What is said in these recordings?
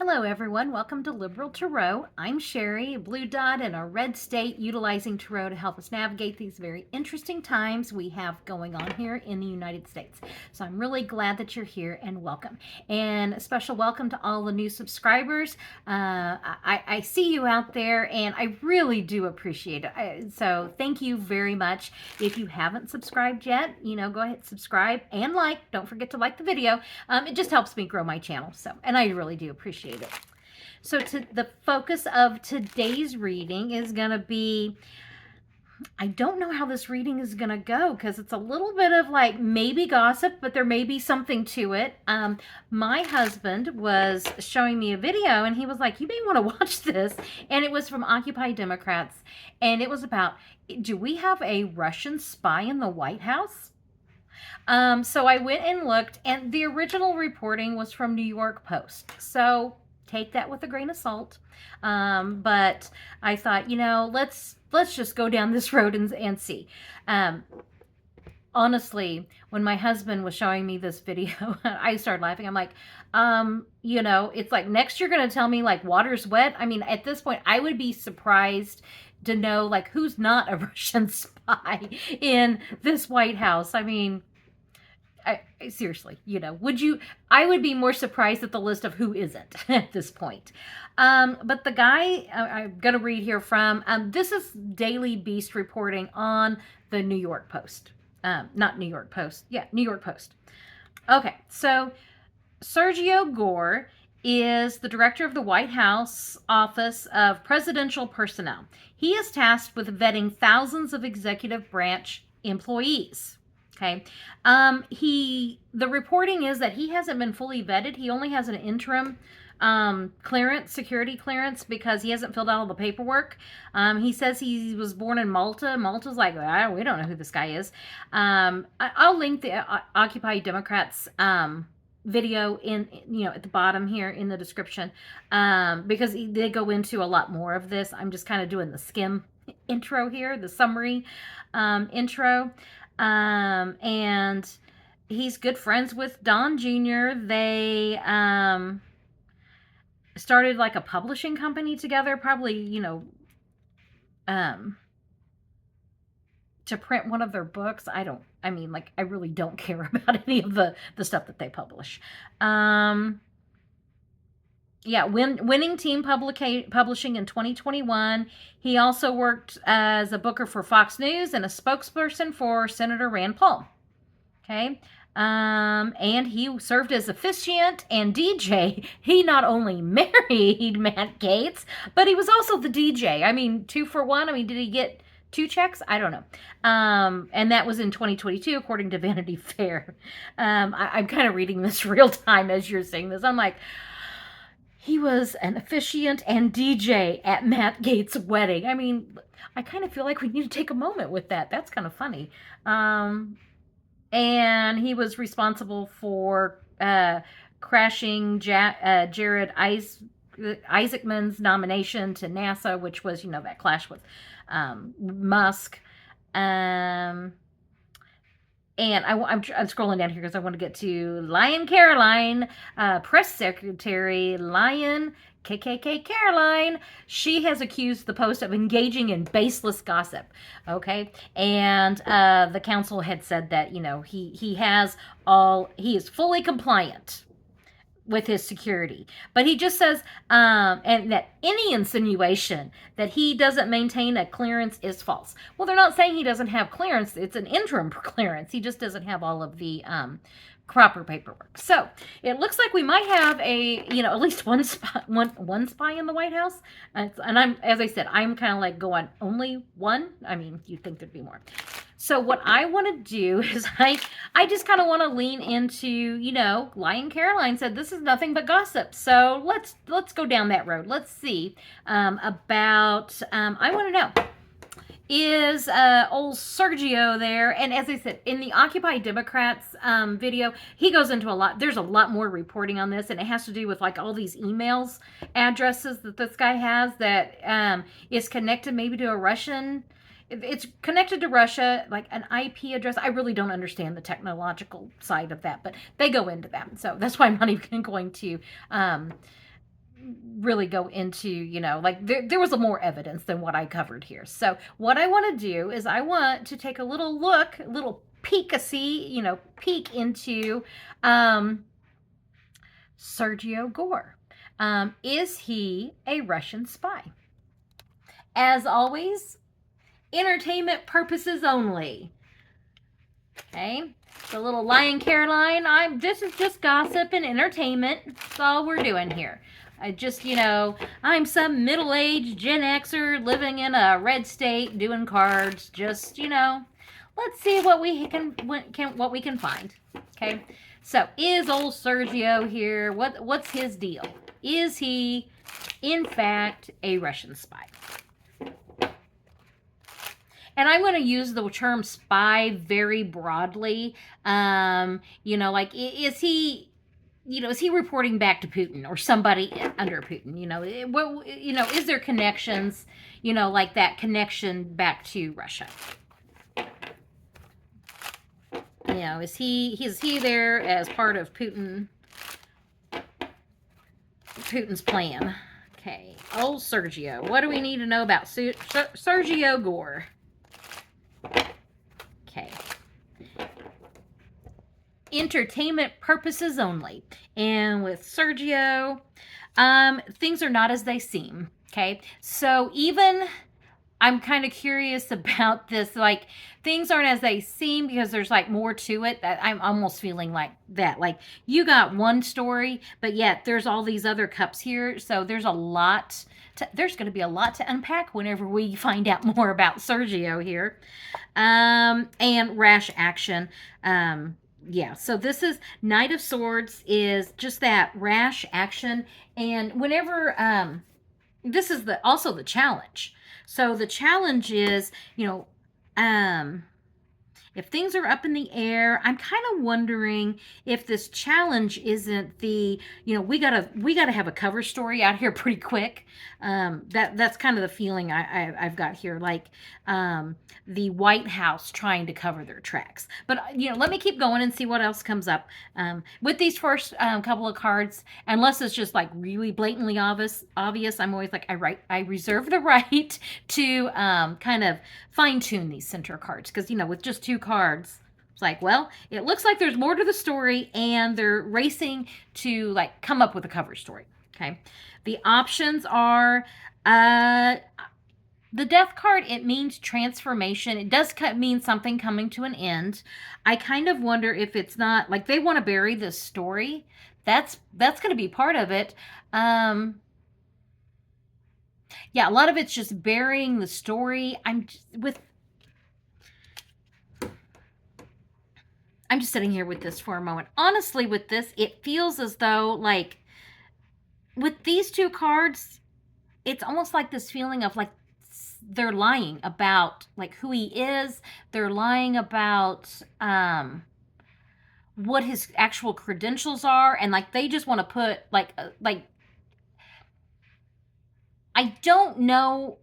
Hello, everyone. Welcome to Liberal Tarot. I'm Sherry, a blue dot in a red state, utilizing Tarot to help us navigate these very interesting times we have going on here in the United States. So I'm really glad that you're here and welcome. And a special welcome to all the new subscribers. I see you out there and I really do appreciate it. So thank you very much. If you haven't subscribed yet, go ahead, subscribe and like. Don't forget to like the video. It just helps me grow my channel. And I really do appreciate it. So the focus of today's reading is going to be, I don't know how this reading is going to go because it's a little bit of like maybe gossip, but there may be something to it. My husband was showing me a video and he was like, you may want to watch this. And it was from Occupy Democrats. And it was about, do we have a Russian spy in the White House? So I went and looked, and the original reporting was from New York Post. So take that with a grain of salt. But I thought, let's just go down this road and see. Honestly, when my husband was showing me this video, I started laughing. I'm like, it's like next you're going to tell me like water's wet. I mean, at this point, I would be surprised to know like who's not a Russian spy in this White House. I mean, seriously, I would be more surprised at the list of who isn't at this point. But the guy I'm going to read here from, this is Daily Beast reporting on the New York Post. Not New York Post. Yeah, New York Post. Okay, so Sergio Gor is the director of the White House Office of Presidential Personnel. He is tasked with vetting thousands of executive branch employees. Okay. The reporting is that he hasn't been fully vetted. He only has an interim clearance, security clearance, because he hasn't filled out all the paperwork. He says he was born in Malta. Malta's like, we don't know who this guy is. I'll link the Occupy Democrats video in at the bottom here in the description, because they go into a lot more of this. I'm just kind of doing the skim intro here, the summary intro. And he's good friends with Don Jr. They started like a publishing company together, probably, to print one of their books. I really don't care about any of the stuff that they publish. Winning Team Publishing in 2021. He also worked as a booker for Fox News and a spokesperson for Senator Rand Paul. Okay. And he served as officiant and DJ. He not only married Matt Gaetz, but he was also the DJ. I mean, 2 for 1. I mean, did he get 2 checks? I don't know. And that was in 2022, according to Vanity Fair. I'm kind of reading this real time as you're saying this. I'm like, he was an officiant and DJ at Matt Gaetz' wedding. I mean, I kind of feel like we need to take a moment with that. That's kind of funny. And he was responsible for crashing Jared Isaacman's nomination to NASA, which was, that clash with Musk. And I'm scrolling down here because I want to get to Lion Caroline, press secretary Lion KKK Caroline. She has accused the Post of engaging in baseless gossip. Okay, and the council had said that he is fully compliant with his security, but he just says and that any insinuation that he doesn't maintain a clearance is false. Well, they're not saying he doesn't have clearance. It's an interim clearance. He just doesn't have all of the proper paperwork. So it looks like we might have at least one spy in the White House. And as I said, I'm kind of like going only one. I mean, you'd think there'd be more. So what I want to do is I just kind of want to lean into, Lion Caroline said this is nothing but gossip. So let's go down that road. Let's see about, I want to know, is old Sergio there? And as I said, in the Occupy Democrats video, he goes into a lot. There's a lot more reporting on this, and it has to do with like all these emails addresses that this guy has that is connected maybe to a Russian. It's connected to Russia, like an IP address. I really don't understand the technological side of that, but they go into that. So that's why I'm not even going to really go into, like there was a more evidence than what I covered here. So what I want to do is I want to take a little look, a little peek into Sergio Gor. Is he a Russian spy? As always, entertainment purposes only. Okay, the little Lion Caroline. This is just gossip and entertainment. That's all we're doing here. I just, I'm some middle-aged Gen Xer living in a red state doing cards. Just, let's see what we can find. Okay, so is old Sergio here? What's his deal? Is he, in fact, a Russian spy? And I'm going to use the term spy very broadly. Like, is he reporting back to Putin or somebody under Putin? Is there connections, like that connection back to Russia? Is he there as part of Putin's plan? Okay, old Sergio. What do we need to know about Sergio Gor? Okay. Entertainment purposes only. And with Sergio, things are not as they seem. Okay. So even I'm kind of curious about this. Like, things aren't as they seem because there's like more to it. That I'm almost feeling like that. Like, you got one story, but yet there's all these other cups here. So there's a lot. There's going to be a lot to unpack whenever we find out more about Sergio here. And rash action. Yeah, so this is Knight of Swords is just that rash action. And whenever, this is also the challenge. So the challenge is, if things are up in the air, I'm kind of wondering if this challenge isn't the, we gotta have a cover story out here pretty quick. That's kind of the feeling I've got here, like the White House trying to cover their tracks. But let me keep going and see what else comes up with these first couple of cards. Unless it's just like really blatantly obvious, I'm always like I reserve the right to kind of fine tune these center cards because with just two cards, it's like, well, it looks like there's more to the story and they're racing to like come up with a cover story. Okay, the options are the Death card. It means transformation. It does mean something coming to an end. I kind of wonder if it's not like they want to bury this story. That's going to be part of it. Yeah, a lot of it's just burying the story. I'm just sitting here with this for a moment. Honestly, with this, it feels as though, like, with these two cards, it's almost like this feeling of, like, they're lying about, like, who he is. They're lying about what his actual credentials are. And, like, they just want to put, like, I don't know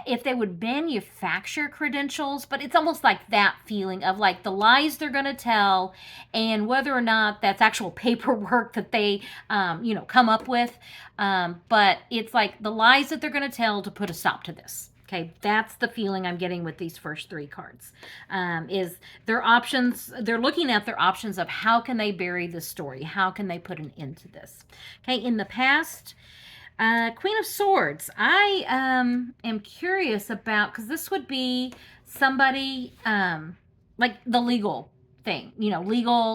if they would manufacture credentials, but it's almost like that feeling of like the lies they're going to tell and whether or not that's actual paperwork that they, come up with. But it's like the lies that they're going to tell to put a stop to this. Okay, that's the feeling I'm getting with these first three cards. Is their options, they're looking at their options of how can they bury the story? How can they put an end to this? Okay, in the past, Queen of Swords. I am curious about, because this would be somebody like the legal thing,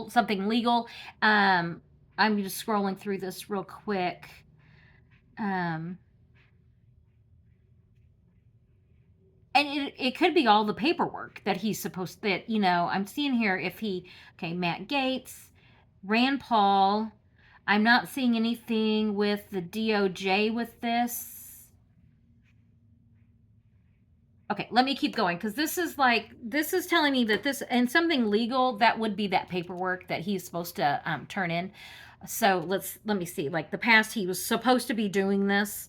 something legal. I'm just scrolling through this real quick. And it could be all the paperwork that he's supposed that, I'm seeing here if he, okay, Matt Gaetz, Rand Paul. I'm not seeing anything with the DOJ with this. Okay, let me keep going because this is telling me that this, and something legal, that would be that paperwork that he's supposed to turn in. So let me see. Like the past, he was supposed to be doing this.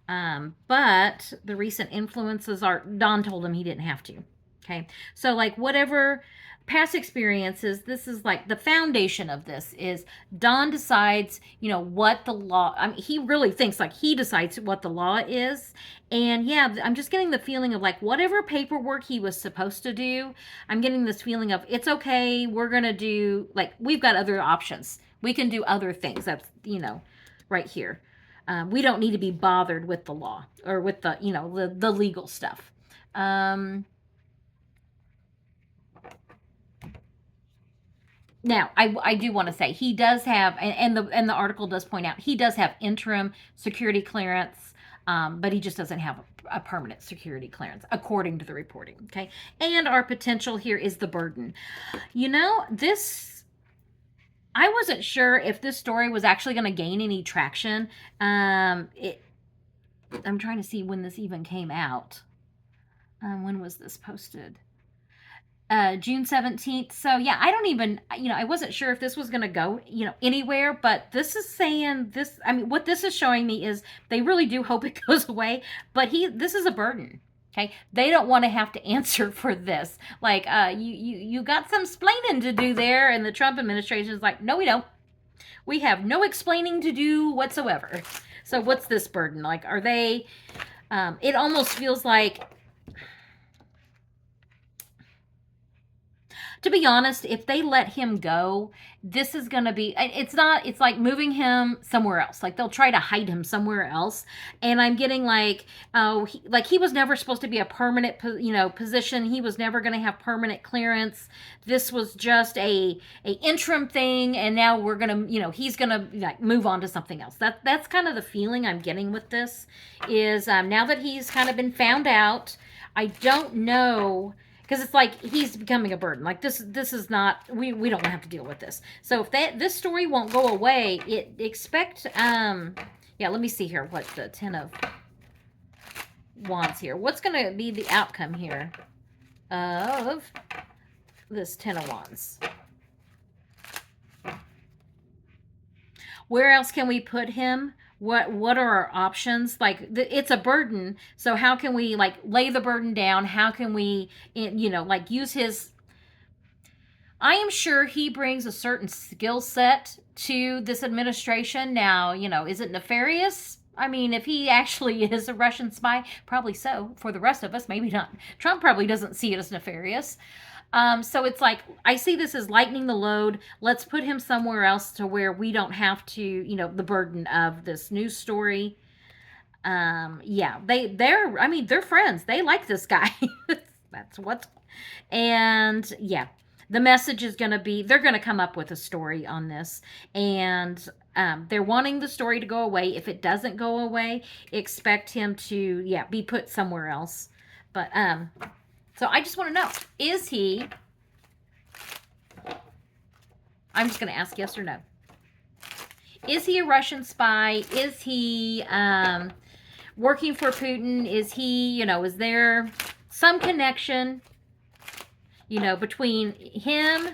But the recent influences are, Don told him he didn't have to. Okay. So like whatever past experiences, this is like the foundation of this is Don decides, what the law, I mean, he really thinks like he decides what the law is. And yeah, I'm just getting the feeling of like whatever paperwork he was supposed to do, I'm getting this feeling of it's okay, we're going to do, like, we've got other options. We can do other things. That's, right here. We don't need to be bothered with the law or with the, the legal stuff. Now, I do want to say he does have, and the article does point out he does have interim security clearance, but he just doesn't have a permanent security clearance, according to the reporting. Okay, and our potential here is the burden. This, I wasn't sure if this story was actually going to gain any traction. I'm trying to see when this even came out. When was this posted? June 17th. So yeah, I don't even, I wasn't sure if this was going to go, anywhere, but this is saying this, I mean, what this is showing me is they really do hope it goes away, but this is a burden. Okay. They don't want to have to answer for this. Like, you got some explaining to do there. And the Trump administration is like, no, we don't. We have no explaining to do whatsoever. So what's this burden? Like, are they, it almost feels like, to be honest, if they let him go, this is going to be, it's like moving him somewhere else. Like they'll try to hide him somewhere else. And I'm getting like, oh, he was never supposed to be a permanent, position. He was never going to have permanent clearance. This was just a interim thing. And now we're going to, he's going to like move on to something else. That's kind of the feeling I'm getting with this is now that he's kind of been found out, I don't know, because it's like he's becoming a burden. Like this is not, we don't have to deal with this. So if this story won't go away, expect yeah, let me see here what the 10 of Wands here. What's going to be the outcome here of this 10 of Wands? Where else can we put him? What are our options? Like it's a burden, so how can we like lay the burden down? How can we like use his, I am sure he brings a certain skill set to this administration. Now, is it nefarious? I mean, if he actually is a Russian spy, probably so. For the rest of us, maybe not. Trump probably doesn't see it as nefarious. So it's like, I see this as lightening the load. Let's put him somewhere else to where we don't have to, the burden of this news story. Yeah, they're friends. They like this guy. That's what, and yeah, the message is going to be, they're going to come up with a story on this. And they're wanting the story to go away. If it doesn't go away, expect him to, be put somewhere else. But, so I just want to know, is he, I'm just going to ask yes or no. Is he a Russian spy? Is he working for Putin? Is he, is there some connection, between him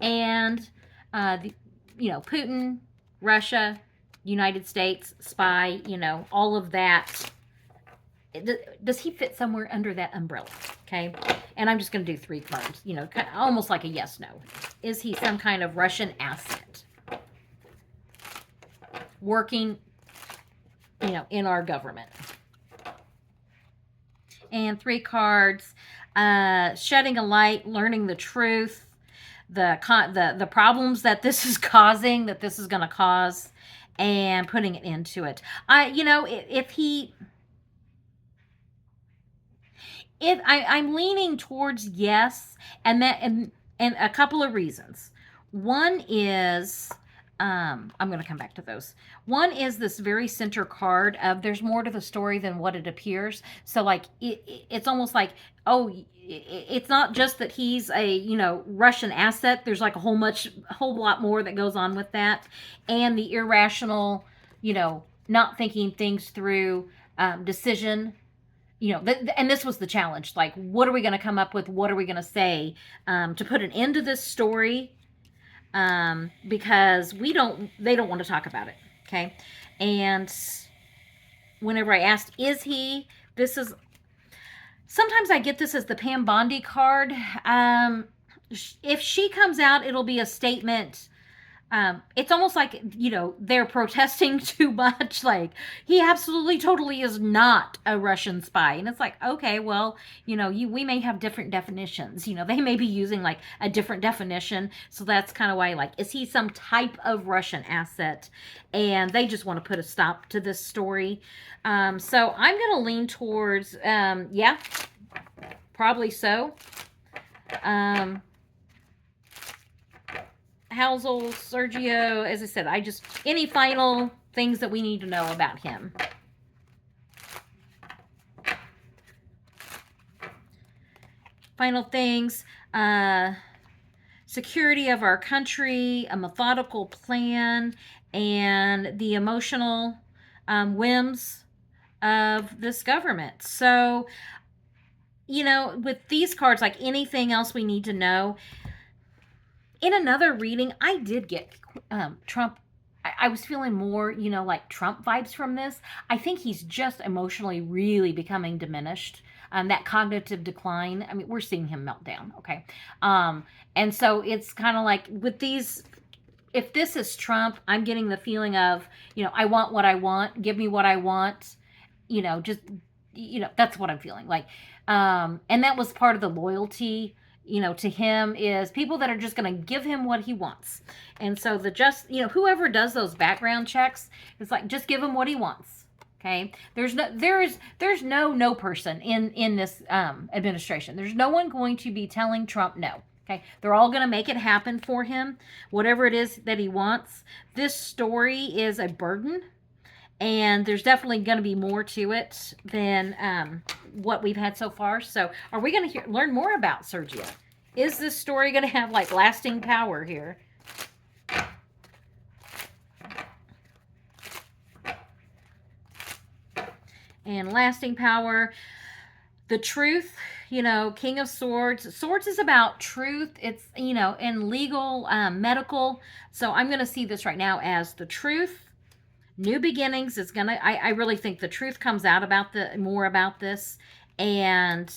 and, Putin, Russia, United States, spy, all of that? Does he fit somewhere under that umbrella? Okay. And I'm just going to do 3 cards, almost like a yes, no. Is he some kind of Russian asset working, in our government? And 3 cards, shedding a light, learning the truth, the problems that this is causing, that this is going to cause, and putting it into it. I'm leaning towards yes, and a couple of reasons. One is, I'm going to come back to those. One is this very center card of there's more to the story than what it appears. So like it's almost like, oh, it's not just that he's a Russian asset. There's like a whole lot more that goes on with that, and the irrational, not thinking things through decision. And this was the challenge. Like, what are we going to come up with? What are we going to say to put an end to this story? Because they don't want to talk about it. Okay. And whenever I asked, sometimes I get this as the Pam Bondi card. if she comes out, it'll be a statement. It's almost like, they're protesting too much. Like, he absolutely totally is not a Russian spy. And it's like, okay, well, we may have different definitions. They may be using like a different definition. So that's kind of why, like, is he some type of Russian asset? And they just want to put a stop to this story. So I'm going to lean towards, yeah, probably so. Housel, Sergio, as I said, any final things that we need to know about him. Final things, security of our country, a methodical plan, and the emotional whims of this government. So, with these cards, like anything else we need to know, in another reading, I did get Trump. I was feeling more, like Trump vibes from this. I think he's just emotionally really becoming diminished. That cognitive decline. I mean, we're seeing him melt down. Okay. And so it's kind of like with these, if this is Trump, I'm getting the feeling of, I want what I want. Give me what I want. Just, that's what I'm feeling like. And that was part of the loyalty, to him, is people that are just going to give him what he wants. And so whoever does those background checks, it's like, just give him what he wants. Okay. There's no person in this administration. There's no one going to be telling Trump no. Okay. They're all going to make it happen for him, whatever it is that he wants. This story is a burden. And there's definitely going to be more to it than what we've had so far. So are we going to learn more about Sergio? Is this story going to have like lasting power here? And lasting power, the truth, King of Swords. Swords is about truth. It's, in legal, medical. So I'm going to see this right now as the truth. New beginnings is gonna. I really think the truth comes out more about this, and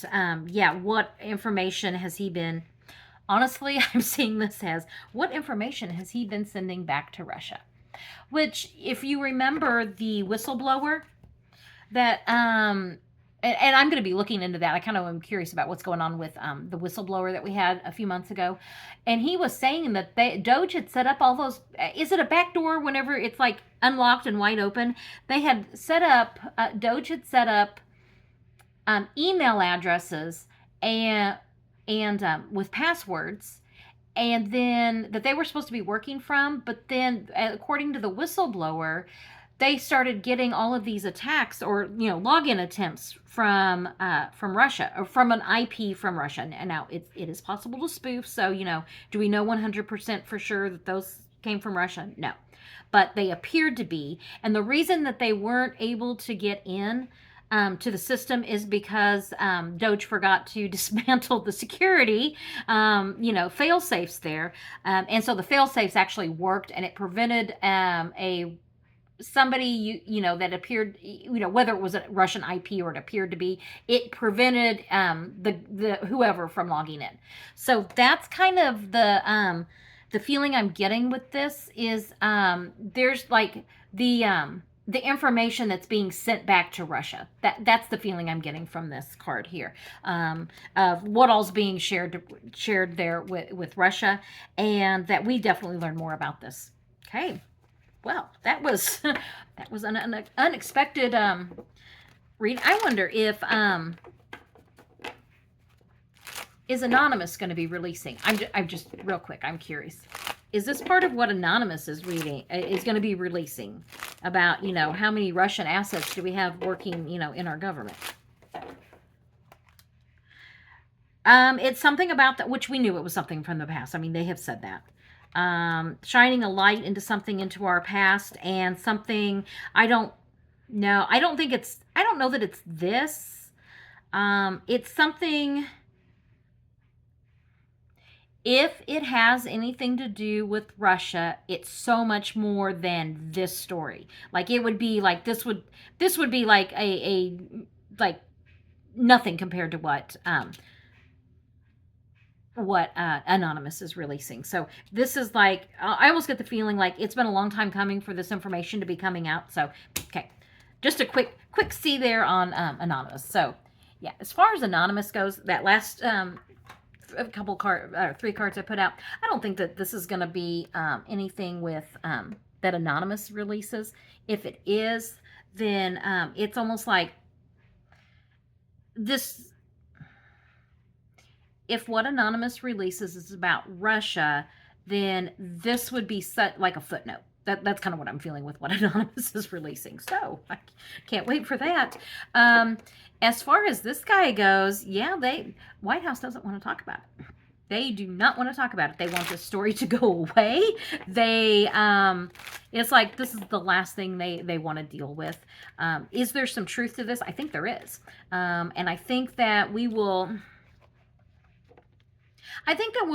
what information has he been? Honestly, I'm seeing this as what information has he been sending back to Russia? Which, if you remember the whistleblower, that and I'm going to be looking into that. I kind of am curious about what's going on with the whistleblower that we had a few months ago. And he was saying that Doge had set up all those, is it a backdoor whenever it's like unlocked and wide open? They had set up, Doge had set up email addresses and with passwords, and then that they were supposed to be working from. But then, according to the whistleblower, they started getting all of these attacks or login attempts from Russia, or from an IP from Russia. And now it is possible to spoof. So do we know 100% for sure that those came from Russia? No, but they appeared to be. And the reason that they weren't able to get in to the system is because Doge forgot to dismantle the security, fail safes there, and so the fail safes actually worked, and it prevented somebody that appeared, whether it was a Russian IP or it appeared to be, it prevented the whoever from logging in. So that's kind of the feeling I'm getting with this is there's like the information that's being sent back to Russia. That's the feeling I'm getting from this card here, of what all's being shared there with Russia, and that we definitely learn more about this. Okay. Well, that was an unexpected read. I wonder if is Anonymous going to be releasing? I'm just real quick. I'm curious. Is this part of what Anonymous is going to be releasing about? How many Russian assets do we have working? In our government. It's something about that, which we knew it was something from the past. I mean, they have said that. Shining a light into our past, and something I don't know that it's this. It's something, if it has anything to do with Russia, it's so much more than this story. Like, it would be like this would be like like nothing compared to what what Anonymous is releasing. So this is like, I almost get the feeling like it's been a long time coming for this information to be coming out. So, okay, just a quick see there on Anonymous. So, yeah, as far as Anonymous goes, that last three cards I put out, I don't think that this is going to be anything with that Anonymous releases. If it is, then it's almost like this. If what Anonymous releases is about Russia, then this would be set like a footnote. That's kind of what I'm feeling with what Anonymous is releasing. So I can't wait for that. As far as this guy goes, yeah, White House doesn't want to talk about it. They do not want to talk about it. They want this story to go away. It's like this is the last thing they want to deal with. Is there some truth to this? I think there is. And I think that we'll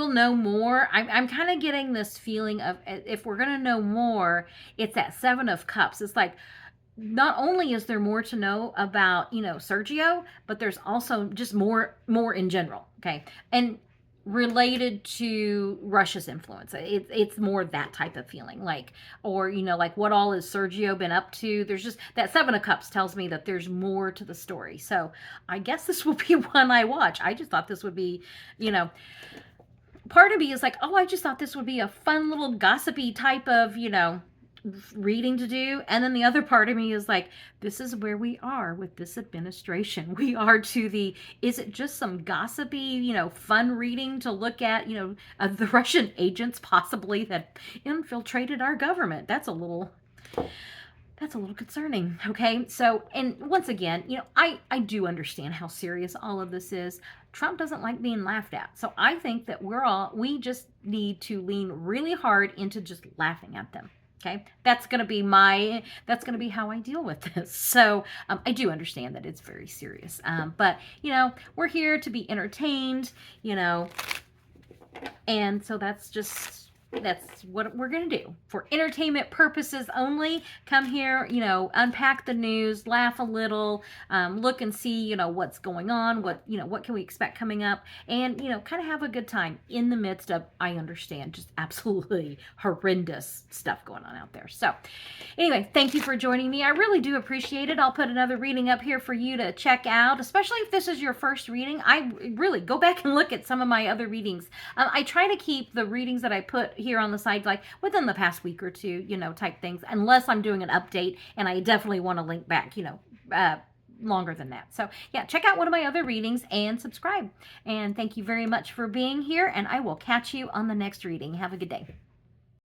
know more. I'm kind of getting this feeling of if we're going to know more, it's that Seven of Cups. It's like not only is there more to know about, Sergio, but there's also just more in general. Okay. And related to Russia's influence. It's more that type of feeling, like, or like what all has Sergio been up to. There's just that Seven of Cups tells me that there's more to the story. So I guess this will be one I watch. I just thought this would be, part of me is like, oh, I just thought this would be a fun little gossipy type of, reading to do. And then the other part of me is like, this is where we are with this administration. We are to is it just some gossipy, fun reading to look at, the Russian agents possibly that infiltrated our government? That's a little concerning. Okay. So, and once again, I do understand how serious all of this is. Trump doesn't like being laughed at. So I think that we just need to lean really hard into just laughing at them. Okay, that's going to be how I deal with this. So I do understand that it's very serious. But, we're here to be entertained, and so that's what we're going to do for entertainment purposes only. Come here, unpack the news, laugh a little, look and see, what's going on, what can we expect coming up, and, kind of have a good time in the midst of, I understand, just absolutely horrendous stuff going on out there. So anyway, thank you for joining me. I really do appreciate it. I'll put another reading up here for you to check out, especially if this is your first reading. I really go back and look at some of my other readings. I try to keep the readings that I put here on the side like within the past week or two, type things, unless I'm doing an update, and I definitely want to link back, longer than that. So yeah, check out one of my other readings and subscribe. And thank you very much for being here, and I will catch you on the next reading. Have a good day.